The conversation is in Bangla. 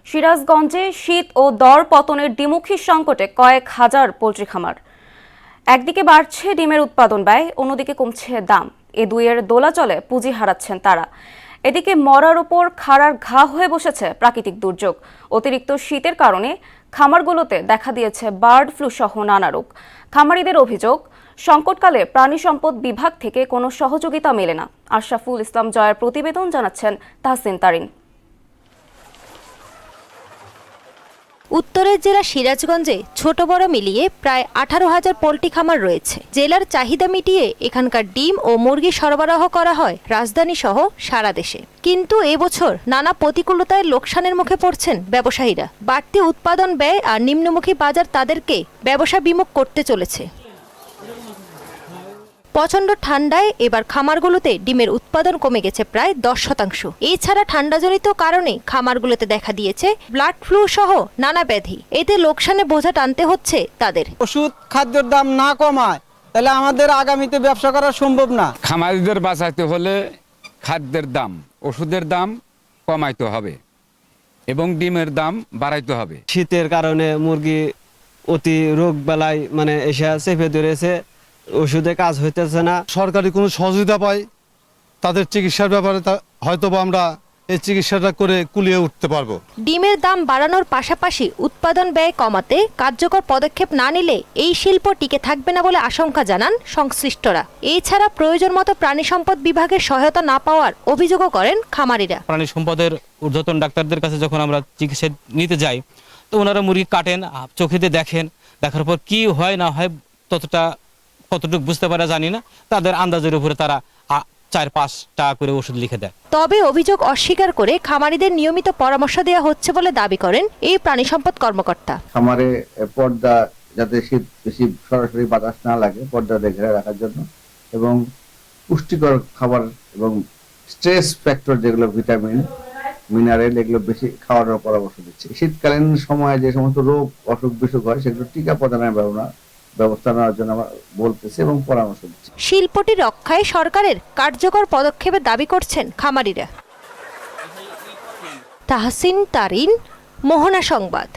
সিরাজগঞ্জে শীত ও দর পতনের দ্বিমুখী সংকটে কয়েক হাজার পোল্ট্রি খামার। একদিকে বাড়ছে ডিমের উৎপাদন ব্যয়, অন্যদিকে কমছে দাম। এ দুইয়ের দোলাচলে পুঁজি হারাচ্ছেন তারা। এদিকে মরার উপর খাড়ার ঘা হয়ে বসেছে প্রাকৃতিক দুর্যোগ। অতিরিক্ত শীতের কারণে খামারগুলোতে দেখা দিয়েছে বার্ড ফ্লু সহ নানা রোগ। খামারিদের অভিযোগ, সংকটকালে প্রাণী সম্পদ বিভাগ থেকে কোনো সহযোগিতা মেলে না। আশরাফুল ইসলাম জয়ের প্রতিবেদন, জানাচ্ছেন তাহসিন তারিন। উত্তরের জেলা সিরাজগঞ্জে ছোট বড় মিলিয়ে প্রায় 18,000 পোল্ট্রি খামার রয়েছে। জেলার চাহিদা মিটিয়ে এখানকার ডিম ও মুরগি সরবরাহ করা হয় রাজধানী সহ সারা দেশে। কিন্তু এবছর নানা প্রতিকূলতায় লোকসানের মুখে পড়ছেন ব্যবসায়ীরা। বাড়তি উৎপাদন ব্যয় আর নিম্নমুখী বাজার তাদেরকে ব্যবসা বিমুখ করতে চলেছে। প্রচণ্ড ঠান্ডায় এবার খামারগুলোতে ডিমের উৎপাদন কমে গেছে প্রায় 10%। এছাড়া ঠান্ডাজনিত কারণে খামারগুলোতে দেখা দিয়েছে ব্লাড ফ্লু সহ নানা ব্যাধি। এতে লোকসানে বোঝা টানতে হচ্ছে তাদের। ওষুধ খাদ্যের দাম না কমায় তাহলে আমাদের আগামীতে ব্যবসা করা সম্ভব না। খামারিদের বাঁচাতে হলে খাদ্যের দাম, ওষুধের দাম কমাইতে হবে এবং ডিমের দাম বাড়াইতে হবে। শীতের কারণে মুরগি অতি রোগ বেলায় এসে চেপে ধরেছে, ওষুধে কাজ হইতেছে না। সরকারি কোনো সহযোগিতা পাই তাদের চিকিৎসার ব্যাপারে হয়তো আমরা এই চিকিৎসাটা করে কুলিয়ে উঠতে পারবো। ডিমের দাম বাড়ানোর পাশাপাশি উৎপাদন ব্যয় কমাতে কার্যকর পদক্ষেপ না নিলে এই শিল্প টিকে থাকবে না বলে আশঙ্কা জানান সংশ্লিষ্টরা। এছাড়া প্রয়োজন মতো প্রাণী সম্পদ বিভাগের সহায়তা না পাওয়ার অভিযোগও করেন খামারিরা। প্রাণী সম্পদের ঊর্ধ্বতন ডাক্তারদের কাছে যখন আমরা চিকিৎসা নিতে যাই, তো ওনারা মুরগি কাটেন, চোখেতে দেখেন, দেখার পর কি হয় না হয় কতটুকু বুঝতে পারা জানি না, তাদের আন্দাজের উপরে তারা 4-5 টাকা করে ওষুধ লিখে দেয়। তবে অভিযোগ অস্বীকার করে খামারিদের নিয়মিত পরামর্শ দেওয়া হচ্ছে বলে দাবি করেন এই প্রাণী সম্পদ কর্মকর্তা। খামারে পর্দা, যাতে শীত বেশি সরাসরি বাতাস না লাগে, পর্দা ঘিরে রাখার জন্য, এবং পুষ্টিকর খাবার এবং স্ট্রেস ফ্যাক্টর যেগুলো ভিটামিন মিনারেল এগুলো বেশি খাওয়ানোর পরামর্শ দিচ্ছে। শীতকালীন সময়ে যে সমস্ত রোগ অসুখ বিসুখ হয় সেগুলো টিকা প্রদানের ব্যবস্থা নেওয়ার জন্য আমরা বলতেছি এবং পরামর্শ দিচ্ছি। শিল্পটি রক্ষায় সরকারের কার্যকর পদক্ষেপের দাবি করছেন খামারিরা। তাহসিন তারিন, মোহনা সংবাদ।